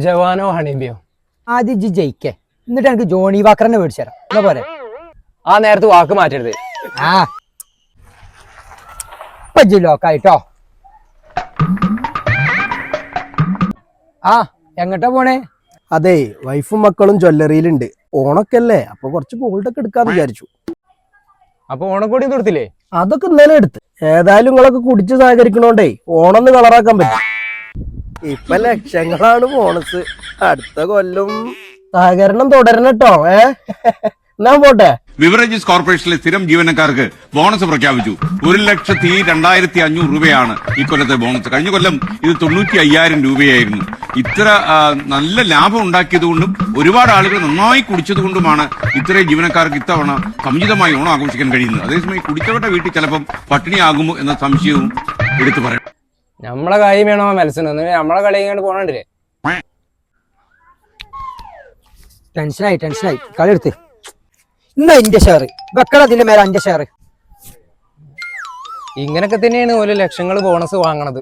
ജവാനോ ഹണീബിയോ? ആദ്യം ഇജ്ജ് ജയിക്കേ, എന്നിട്ട് എനിക്ക് ജോണി വാക്കറിനെ മേടിച്ചു തരാം. എന്നാ പോരെ? ആ നേരത്ത് വാക്ക് മാറ്റരുത്. ആ ഇജ്ജ് ലോക്കായിട്ടോ. ആ എങ്ങട്ടാ പോണേ? അതെ, വൈഫും മക്കളും ജ്വല്ലറിയിലുണ്ട്. ഓണൊക്കെല്ലേ, അപ്പൊ കുറച്ച് ഗോൾഡൊക്കെ എടുക്കാന്ന് വിചാരിച്ചു. അപ്പൊ ഓണക്കോടി കൊടുത്തില്ലേ? അതൊക്കെ ഇന്നലെ എടുത്ത്. ഏതായാലും നിങ്ങളൊക്കെ കുടിച്ച് സഹകരിക്കണോണ്ടേ ഓണൊന്ന് കളറാക്കാൻ പറ്റും. ഇപ്പൊ ലക്ഷങ്ങളാണ് ബോണസ്. അടുത്ത കൊല്ലം സഹകരണം തുടരണം കേട്ടോ. എന്നാ പോട്ടെ. ബിവറേജസ് കോർപ്പറേഷനിലെ സ്ഥിരം ജീവനക്കാർക്ക് ബോണസ് പ്രഖ്യാപിച്ചു. 1,02,500 രൂപയാണ് ഇക്കൊല്ലത്തെ ബോണസ്. കഴിഞ്ഞ കൊല്ലം ഇത് 95,000 രൂപയായിരുന്നു. ഇത്ര നല്ല ലാഭം ഉണ്ടാക്കിയതുകൊണ്ടും ഒരുപാട് ആളുകൾ നന്നായി കുടിച്ചതുകൊണ്ടുമാണ് ഇത്രയും ജീവനക്കാർക്ക് ഇത്തവണ സമുചിതമായി ഓണം ആഘോഷിക്കാൻ കഴിയുന്നത്. അതേസമയം കുടിച്ചവരുടെ വീട്ടിൽ ചിലപ്പം പട്ടിണിയാകുമോ എന്ന സംശയവും എടുത്തു പറയാം. നമ്മളെ കാര്യം വേണോ മത്സരം? നമ്മളെ കളി ഇങ്ങോട്ട് പോണണ്ടില്ലേ? ടെൻഷനായി കളി എടുത്ത്. ഇന്ന എന്റെ ഷെയർ വെക്കണം, അതിന്റെ മേലെ എന്റെ ഷെയർ. ഇങ്ങനൊക്കെ തന്നെയാണ് ഓരോ ലക്ഷങ്ങൾ ബോണസ് വാങ്ങണത്.